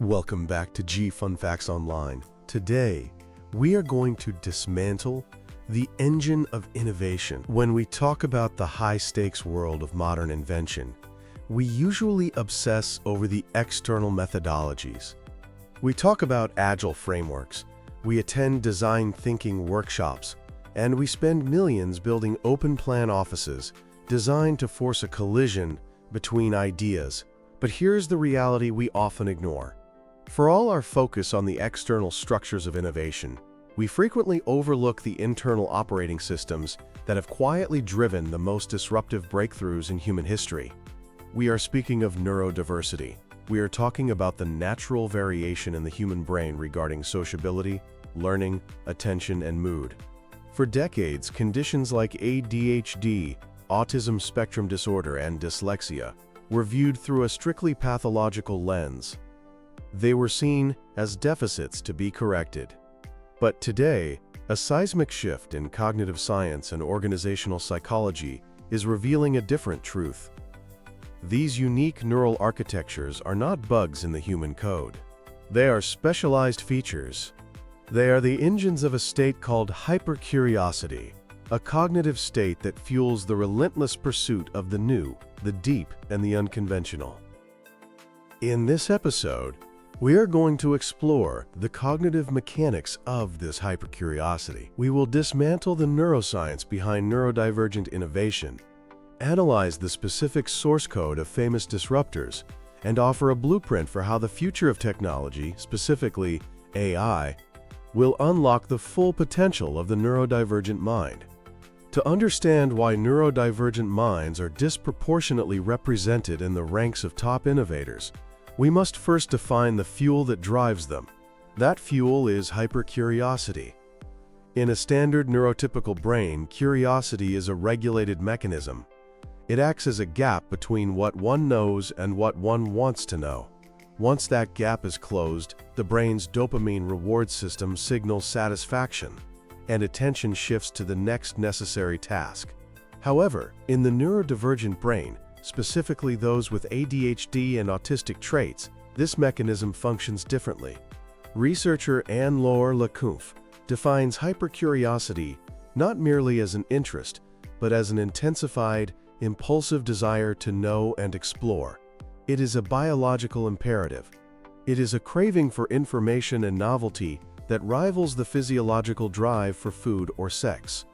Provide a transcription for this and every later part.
Welcome back to G Fun Facts Online. Today, we are going to dismantle the engine of innovation. When we talk about the high-stakes world of modern invention, we usually obsess over the external methodologies. We talk about agile frameworks, we attend design thinking workshops, and we spend millions building open-plan offices designed to force a collision between ideas. But here's the reality we often ignore. For all our focus on the external structures of innovation, we frequently overlook the internal operating systems that have quietly driven the most disruptive breakthroughs in human history. We are speaking of neurodiversity. We are talking about the natural variation in the human brain regarding sociability, learning, attention, and mood. For decades, conditions like ADHD, autism spectrum disorder, and dyslexia were viewed through a strictly pathological lens. They were seen as deficits to be corrected. But today, a seismic shift in cognitive science and organizational psychology is revealing a different truth. These unique neural architectures are not bugs in the human code. They are specialized features. They are the engines of a state called hypercuriosity, a cognitive state that fuels the relentless pursuit of the new, the deep, and the unconventional. In this episode, we are going to explore the cognitive mechanics of this hypercuriosity. We will dismantle the neuroscience behind neurodivergent innovation, analyze the specific source code of famous disruptors, and offer a blueprint for how the future of technology, specifically AI, will unlock the full potential of the neurodivergent mind. To understand why neurodivergent minds are disproportionately represented in the ranks of top innovators, we must first define the fuel that drives them. That fuel is hypercuriosity. In a standard neurotypical brain, curiosity is a regulated mechanism. It acts as a gap between what one knows and what one wants to know. Once that gap is closed, the brain's dopamine reward system signals satisfaction, and attention shifts to the next necessary task. However, in the neurodivergent brain, specifically those with ADHD and autistic traits, this mechanism functions differently. Researcher Anne-Laure Lecouffé defines hypercuriosity not merely as an interest, but as an intensified, impulsive desire to know and explore. It is a biological imperative. It is a craving for information and novelty that rivals the physiological drive for food or sex.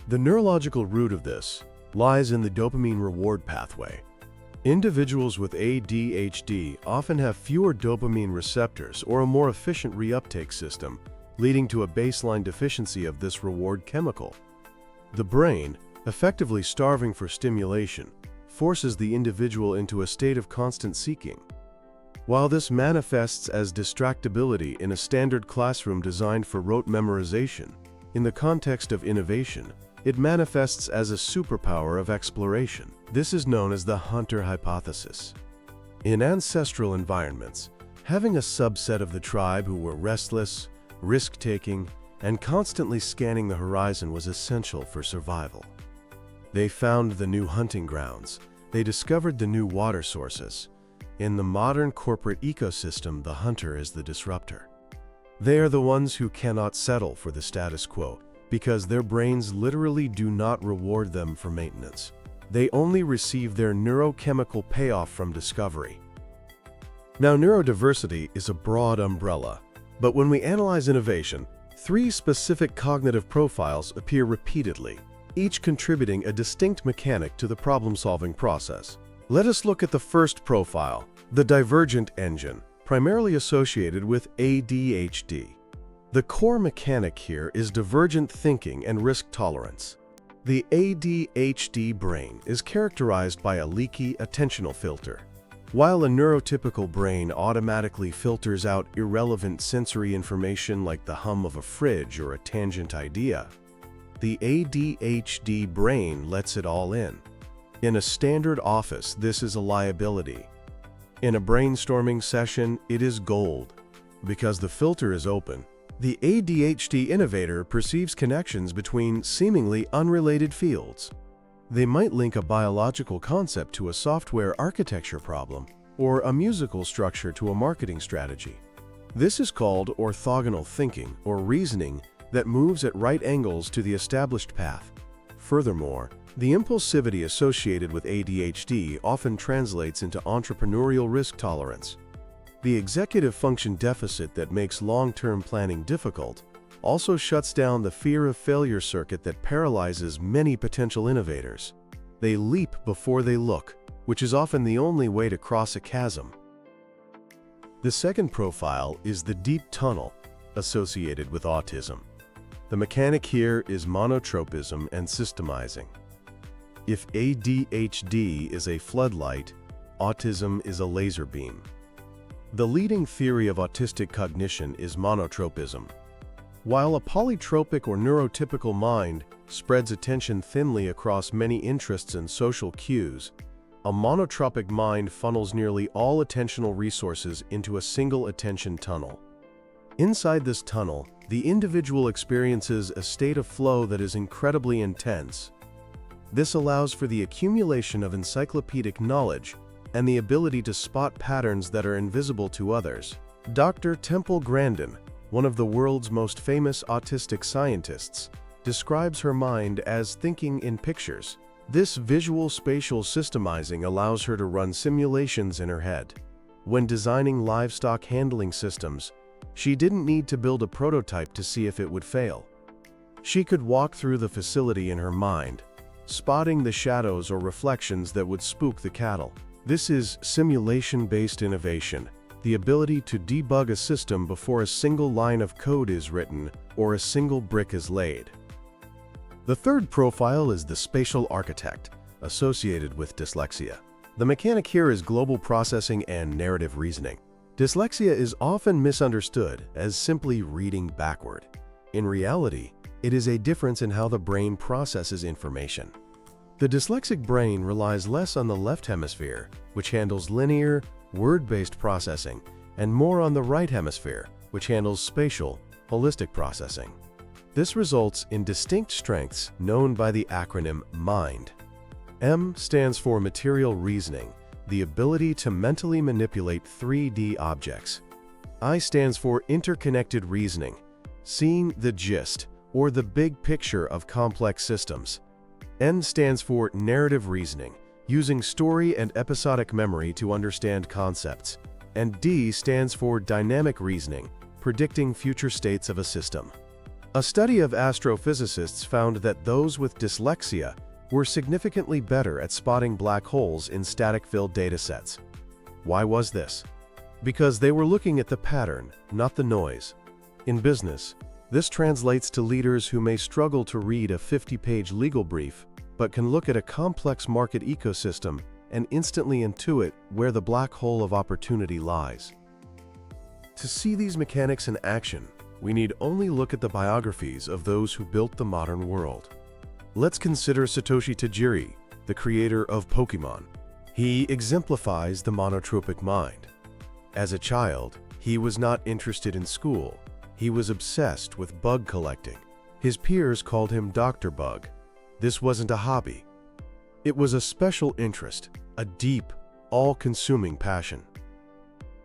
The neurological root of this lies in the dopamine reward pathway. Individuals with ADHD often have fewer dopamine receptors or a more efficient reuptake system, leading to a baseline deficiency of this reward chemical. The brain, effectively starving for stimulation, forces the individual into a state of constant seeking. While this manifests as distractibility in a standard classroom designed for rote memorization, in the context of innovation, it manifests as a superpower of exploration. This is known as the hunter hypothesis. In ancestral environments, having a subset of the tribe who were restless, risk-taking, and constantly scanning the horizon was essential for survival. They found the new hunting grounds. They discovered the new water sources. In the modern corporate ecosystem, the hunter is the disruptor. They are the ones who cannot settle for the status quo because their brains literally do not reward them for maintenance. They only receive their neurochemical payoff from discovery. Now, neurodiversity is a broad umbrella, but when we analyze innovation, three specific cognitive profiles appear repeatedly, each contributing a distinct mechanic to the problem-solving process. Let us look at the first profile, the divergent engine, primarily associated with ADHD. The core mechanic here is divergent thinking and risk tolerance. The ADHD brain is characterized by a leaky attentional filter. While a neurotypical brain automatically filters out irrelevant sensory information like the hum of a fridge or a tangent idea, the ADHD brain lets it all in. In a standard office, this is a liability. In a brainstorming session, it is gold. Because the filter is open, the ADHD innovator perceives connections between seemingly unrelated fields. They might link a biological concept to a software architecture problem, or a musical structure to a marketing strategy. This is called orthogonal thinking, or reasoning that moves at right angles to the established path. Furthermore, the impulsivity associated with ADHD often translates into entrepreneurial risk tolerance. The executive function deficit that makes long-term planning difficult also shuts down the fear of failure circuit that paralyzes many potential innovators. They leap before they look, which is often the only way to cross a chasm. The second profile is the deep tunnel associated with autism. The mechanic here is monotropism and systemizing. If ADHD is a floodlight, autism is a laser beam. The leading theory of autistic cognition is monotropism. While a polytropic or neurotypical mind spreads attention thinly across many interests and social cues, a monotropic mind funnels nearly all attentional resources into a single attention tunnel. Inside this tunnel, the individual experiences a state of flow that is incredibly intense. This allows for the accumulation of encyclopedic knowledge and the ability to spot patterns that are invisible to others. Dr. Temple Grandin, one of the world's most famous autistic scientists, describes her mind as thinking in pictures. This visual spatial systemizing allows her to run simulations in her head. When designing livestock handling systems, she didn't need to build a prototype to see if it would fail. She could walk through the facility in her mind, spotting the shadows or reflections that would spook the cattle. This is simulation-based innovation, the ability to debug a system before a single line of code is written or a single brick is laid. The third profile is the spatial architect, associated with dyslexia. The mechanic here is global processing and narrative reasoning. Dyslexia is often misunderstood as simply reading backward. In reality, it is a difference in how the brain processes information. The dyslexic brain relies less on the left hemisphere, which handles linear, word-based processing, and more on the right hemisphere, which handles spatial, holistic processing. This results in distinct strengths known by the acronym MIND. M stands for material reasoning, the ability to mentally manipulate 3D objects. I stands for interconnected reasoning, seeing the gist or the big picture of complex systems. N stands for narrative reasoning, using story and episodic memory to understand concepts. And D stands for dynamic reasoning, predicting future states of a system. A study of astrophysicists found that those with dyslexia were significantly better at spotting black holes in static-filled datasets. Why was this? Because they were looking at the pattern, not the noise. In business, this translates to leaders who may struggle to read a 50-page legal brief, but can look at a complex market ecosystem and instantly intuit where the black hole of opportunity lies. To see these mechanics in action, we need only look at the biographies of those who built the modern world. Let's consider Satoshi Tajiri, the creator of Pokemon. He exemplifies the monotropic mind. As a child, he was not interested in school. He was obsessed with bug collecting. His peers called him Dr. Bug. This wasn't a hobby. It was a special interest, a deep, all-consuming passion.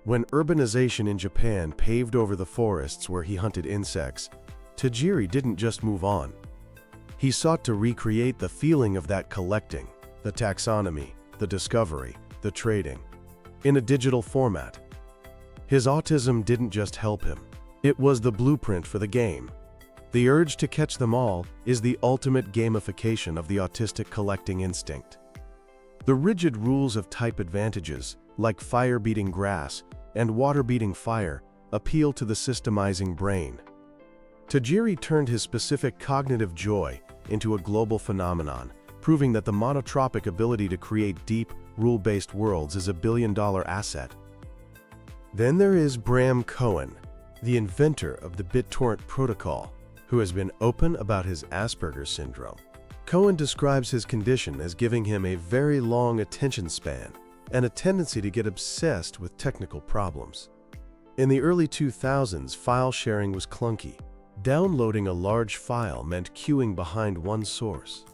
When urbanization in Japan paved over the forests where he hunted insects, Tajiri didn't just move on. He sought to recreate the feeling of that collecting, the taxonomy, the discovery, the trading, in a digital format. His autism didn't just help him. It was the blueprint for the game. The urge to catch them all is the ultimate gamification of the autistic collecting instinct. The rigid rules of type advantages, like fire beating grass and water beating fire, appeal to the systemizing brain. Tajiri turned his specific cognitive joy into a global phenomenon, proving that the monotropic ability to create deep, rule-based worlds is a billion-dollar asset. Then there is Bram Cohen, the inventor of the BitTorrent protocol, who has been open about his Asperger's syndrome. Cohen describes his condition as giving him a very long attention span and a tendency to get obsessed with technical problems. In the early 2000s, file sharing was clunky. Downloading a large file meant queuing behind one source.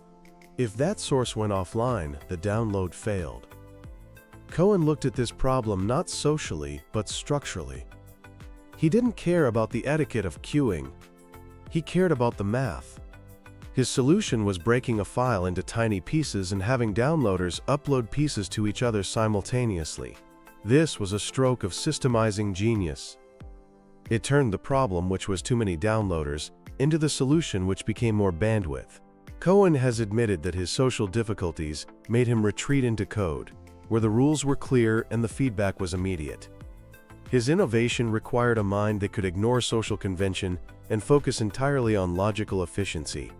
If that source went offline, the download failed. Cohen looked at this problem not socially, but structurally. He didn't care about the etiquette of queuing. He cared about the math. His solution was breaking a file into tiny pieces and having downloaders upload pieces to each other simultaneously. This was a stroke of systemizing genius. It turned the problem, which was too many downloaders, into the solution, which became more bandwidth. Cohen has admitted that his social difficulties made him retreat into code, where the rules were clear and the feedback was immediate. His innovation required a mind that could ignore social convention and focus entirely on logical efficiency.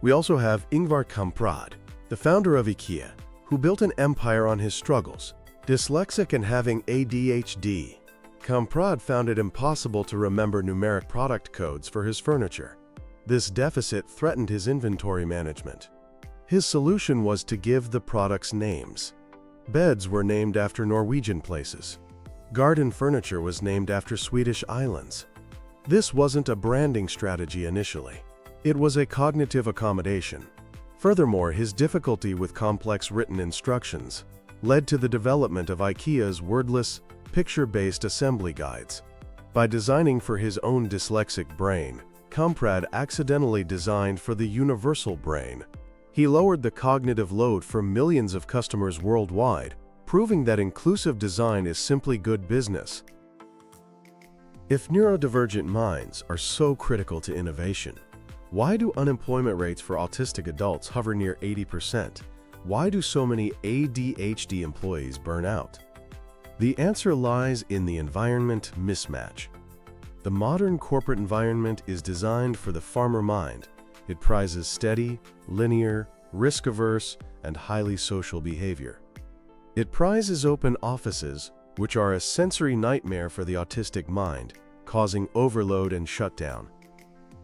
We also have Ingvar Kamprad, the founder of IKEA, who built an empire on his struggles. Dyslexic and having ADHD, Kamprad found it impossible to remember numeric product codes for his furniture. This deficit threatened his inventory management. His solution was to give the products names. Beds were named after Norwegian places. Garden furniture was named after Swedish islands. This wasn't a branding strategy initially. It was a cognitive accommodation. Furthermore, his difficulty with complex written instructions led to the development of IKEA's wordless, picture-based assembly guides. By designing for his own dyslexic brain, Kamprad accidentally designed for the universal brain. He lowered the cognitive load for millions of customers worldwide, proving that inclusive design is simply good business. If neurodivergent minds are so critical to innovation, why do unemployment rates for autistic adults hover near 80%? Why do so many ADHD employees burn out? The answer lies in the environment mismatch. The modern corporate environment is designed for the farmer mind. It prizes steady, linear, risk-averse, and highly social behavior. It prizes open offices, which are a sensory nightmare for the autistic mind, causing overload and shutdown.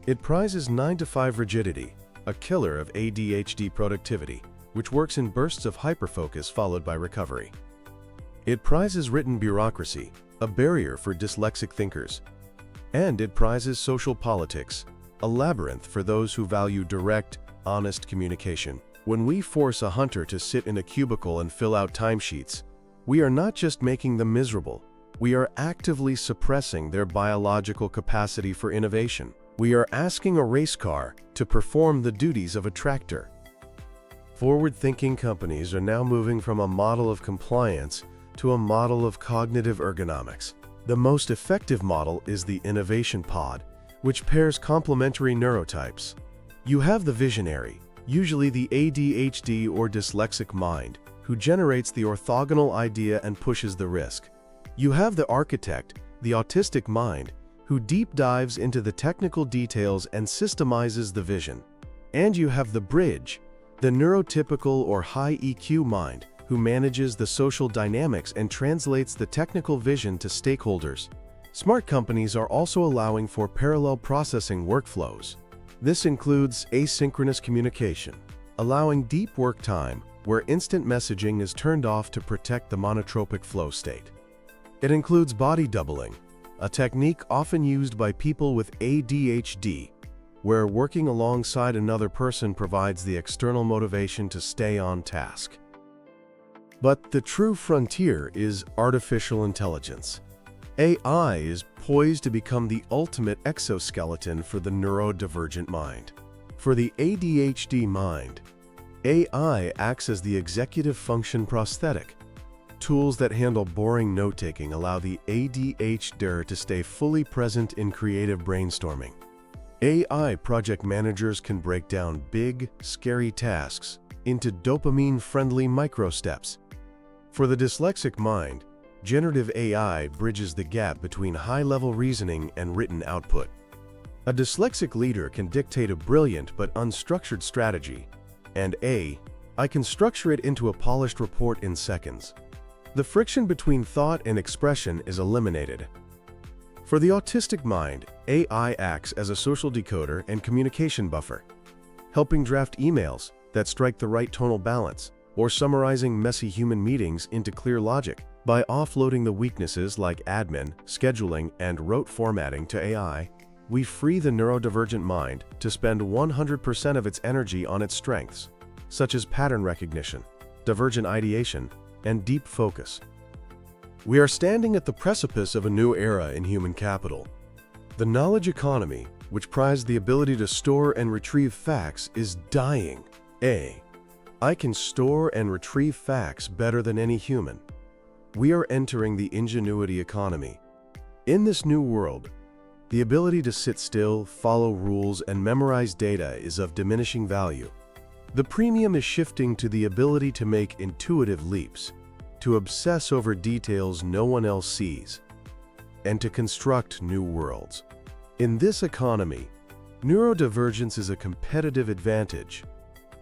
It prizes 9-to-5 rigidity, a killer of ADHD productivity, which works in bursts of hyperfocus followed by recovery. It prizes written bureaucracy, a barrier for dyslexic thinkers. And it prizes social politics, a labyrinth for those who value direct, honest communication. When we force a hunter to sit in a cubicle and fill out timesheets, we are not just making them miserable, we are actively suppressing their biological capacity for innovation. We are asking a race car to perform the duties of a tractor. Forward-thinking companies are now moving from a model of compliance to a model of cognitive ergonomics. The most effective model is the innovation pod, which pairs complementary neurotypes. You have the visionary, usually the ADHD or dyslexic mind, who generates the orthogonal idea and pushes the risk. You have the architect, the autistic mind, who deep dives into the technical details and systemizes the vision. And you have the bridge, the neurotypical or high EQ mind, who manages the social dynamics and translates the technical vision to stakeholders. Smart companies are also allowing for parallel processing workflows. This includes asynchronous communication, allowing deep work time where instant messaging is turned off to protect the monotropic flow state. It includes body doubling, a technique often used by people with ADHD, where working alongside another person provides the external motivation to stay on task. But the true frontier is artificial intelligence. AI is poised to become the ultimate exoskeleton for the neurodivergent mind. For the ADHD mind, AI acts as the executive function prosthetic. Tools that handle boring note-taking allow the ADHDer to stay fully present in creative brainstorming. AI project managers can break down big, scary tasks into dopamine-friendly micro-steps. For the dyslexic mind, generative AI bridges the gap between high-level reasoning and written output. A dyslexic leader can dictate a brilliant but unstructured strategy, and I can structure it into a polished report in seconds. The friction between thought and expression is eliminated. For the autistic mind, AI acts as a social decoder and communication buffer, helping draft emails that strike the right tonal balance, or summarizing messy human meetings into clear logic. By offloading the weaknesses like admin, scheduling, and rote formatting to AI, we free the neurodivergent mind to spend 100% of its energy on its strengths, such as pattern recognition, divergent ideation, and deep focus. We are standing at the precipice of a new era in human capital. The knowledge economy, which prized the ability to store and retrieve facts, is dying. I can store and retrieve facts better than any human. We are entering the ingenuity economy. In this new world, the ability to sit still, follow rules, and memorize data is of diminishing value. The premium is shifting to the ability to make intuitive leaps, to obsess over details no one else sees, and to construct new worlds. In this economy, neurodivergence is a competitive advantage.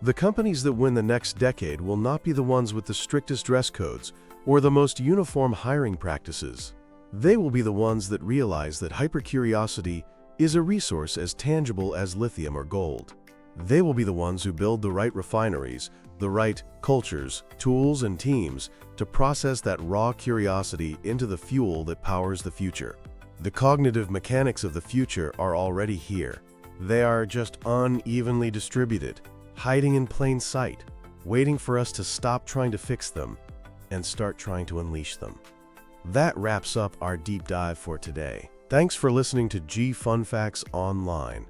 The companies that win the next decade will not be the ones with the strictest dress codes or the most uniform hiring practices. They will be the ones that realize that hypercuriosity is a resource as tangible as lithium or gold. They will be the ones who build the right refineries, the right cultures, tools, and teams to process that raw curiosity into the fuel that powers the future. The cognitive mechanics of the future are already here. They are just unevenly distributed, hiding in plain sight, waiting for us to stop trying to fix them and start trying to unleash them. That wraps up our deep dive for today. Thanks for listening to G Fun Facts Online.